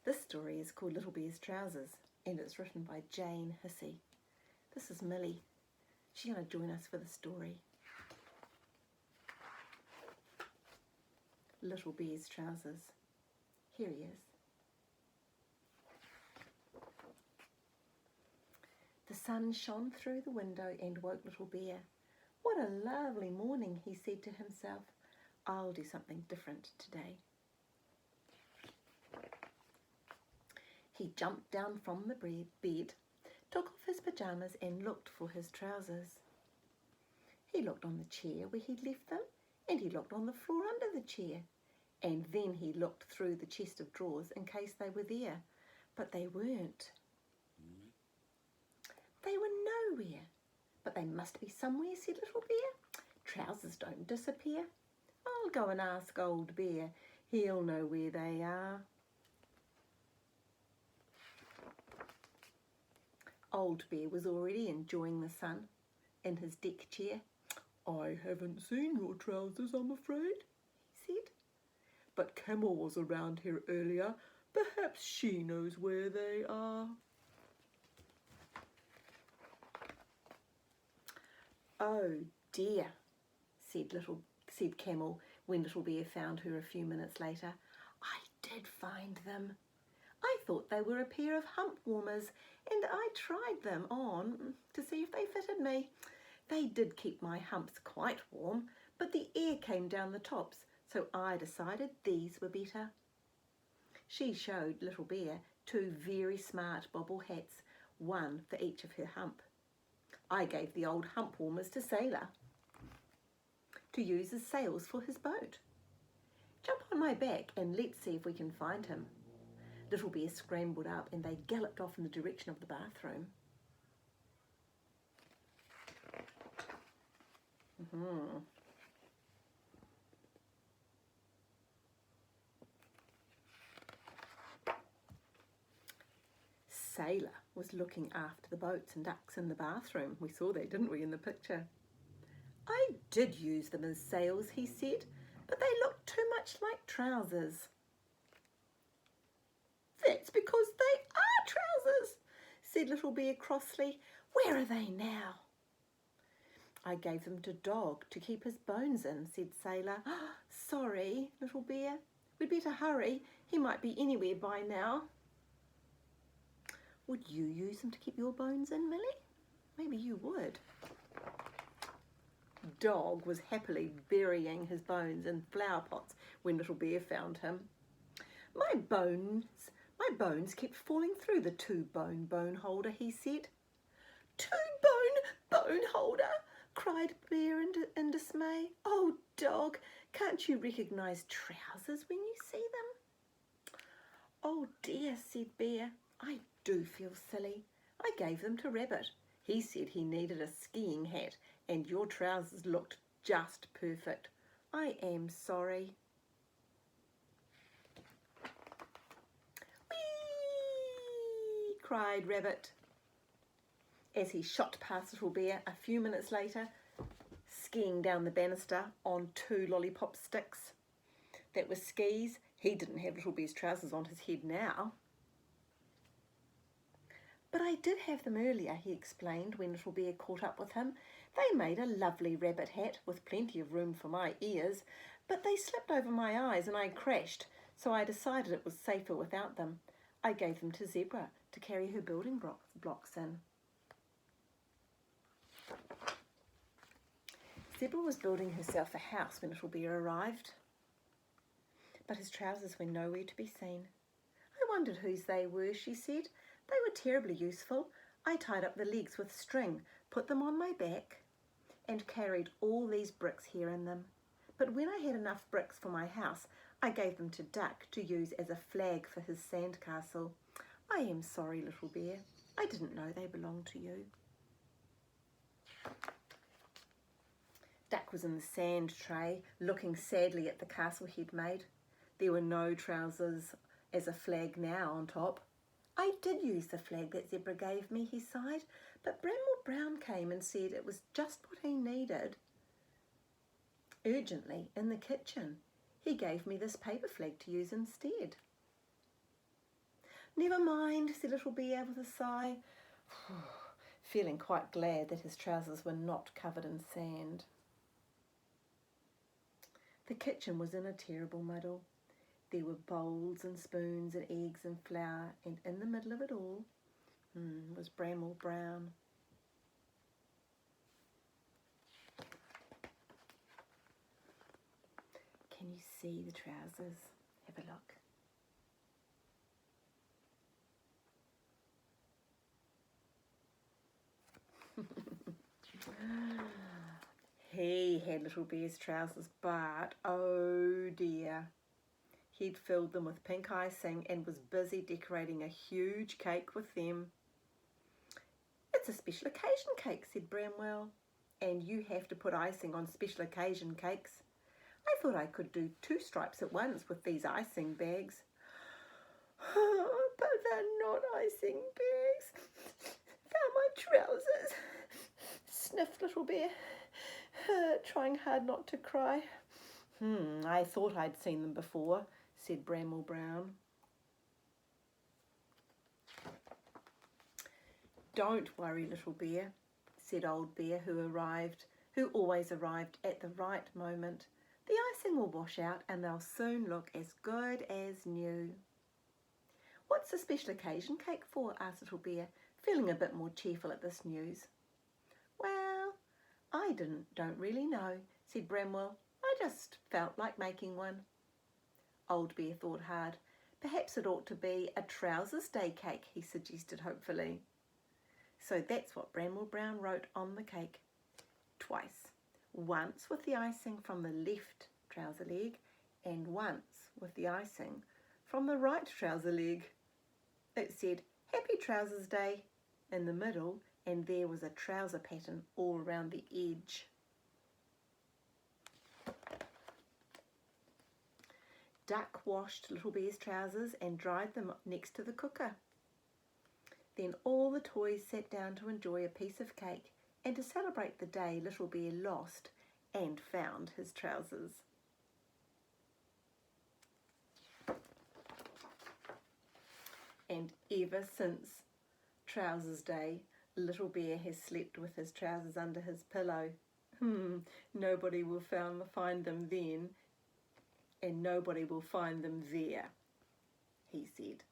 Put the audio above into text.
This story is called Little Bear's Trousers and it's written by Jane Hissey. This is Millie. She's going to join us for the story. Little Bear's Trousers. Here he is. The sun shone through the window and woke Little Bear. What a lovely morning, he said to himself. I'll do something different today. He jumped down from the bed, took off his pyjamas and looked for his trousers. He looked on the chair where he'd left them, and he looked on the floor under the chair, and then he looked through the chest of drawers in case they were there, but they weren't. They were nowhere, but they must be somewhere, said Little Bear. Trousers don't disappear. I'll go and ask Old Bear. He'll know where they are. Old Bear was already enjoying the sun in his deck chair. I haven't seen your trousers, I'm afraid, he said. But Camel was around here earlier. Perhaps she knows where they are. Oh dear, said Camel when Little Bear found her a few minutes later. I did find them. I thought they were a pair of hump warmers and I tried them on to see if they fitted me. They did keep my humps quite warm, but the air came down the tops, so I decided these were better. She showed Little Bear 2 very smart bobble hats, one for each of her hump. I gave the old hump warmers to Sailor to use as sails for his boat. Jump on my back and let's see if we can find him. Little Bear scrambled up and they galloped off in the direction of the bathroom. Sailor was looking after the boats and ducks in the bathroom. We saw that, didn't we, in the picture? I did use them as sails, he said, but they looked too much like trousers. That's because they are trousers, said Little Bear crossly. Where are they now? I gave them to Dog to keep his bones in, said Sailor. Sorry, Little Bear. We'd better hurry. He might be anywhere by now. Would you use them to keep your bones in, Millie? Maybe you would. Dog was happily burying his bones in flower pots when Little Bear found him. My bones kept falling through the 2-bone holder, he said. 2-bone bone holder, cried Bear in dismay. Oh, Dog, can't you recognise trousers when you see them? Oh dear, said Bear, I do feel silly. I gave them to Rabbit. He said he needed a skiing hat and your trousers looked just perfect. I am sorry. Whee! Cried Rabbit as he shot past Little Bear a few minutes later, skiing down the banister on 2 lollipop sticks. That was skis. He didn't have Little Bear's trousers on his head now. But I did have them earlier, he explained when Little Bear caught up with him. They made a lovely rabbit hat with plenty of room for my ears, but they slipped over my eyes and I crashed, so I decided it was safer without them. I gave them to Zebra to carry her building blocks in. Zebra was building herself a house when Little Bear arrived, but his trousers were nowhere to be seen. I wondered whose they were, she said. They were terribly useful. I tied up the legs with string, put them on my back, and carried all these bricks here in them. But when I had enough bricks for my house, I gave them to Duck to use as a flag for his sandcastle. I am sorry, Little Bear. I didn't know they belonged to you. Duck was in the sand tray, looking sadly at the castle he'd made. There were no trousers as a flag now on top. I did use the flag that Zebra gave me, he sighed, but Bramble Brown came and said it was just what he needed. Urgently, in the kitchen, he gave me this paper flag to use instead. Never mind, said Little Bear with a sigh, feeling quite glad that his trousers were not covered in sand. The kitchen was in a terrible muddle. There were bowls and spoons and eggs and flour, and in the middle of it all was Bramwell Brown. Can you see the trousers? Have a look. He had Little Bear's trousers, but oh dear, he'd filled them with pink icing and was busy decorating a huge cake with them. It's a special occasion cake, said Bramwell, and you have to put icing on special occasion cakes. I thought I could do 2 stripes at once with these icing bags. Oh, but they're not icing bags. They're my trousers, sniffed Little Bear, trying hard not to cry. I thought I'd seen them before, said Bramwell Brown. Don't worry, Little Bear, said Old Bear, who always arrived at the right moment. The icing will wash out and they'll soon look as good as new. What's the special occasion cake for? Asked Little Bear, feeling a bit more cheerful at this news. Well, I don't really know, said Bramwell. I just felt like making one. Old Bear thought hard. Perhaps it ought to be a Trousers Day cake, he suggested hopefully. So that's what Bramwell Brown wrote on the cake. Twice. Once with the icing from the left trouser leg and once with the icing from the right trouser leg. It said, Happy Trousers Day in the middle, and there was a trouser pattern all around the edge. Duck washed Little Bear's trousers and dried them next to the cooker. Then all the toys sat down to enjoy a piece of cake and to celebrate the day Little Bear lost and found his trousers. And ever since Trousers Day, Little Bear has slept with his trousers under his pillow. Nobody will find them then, and nobody will find them there, he said.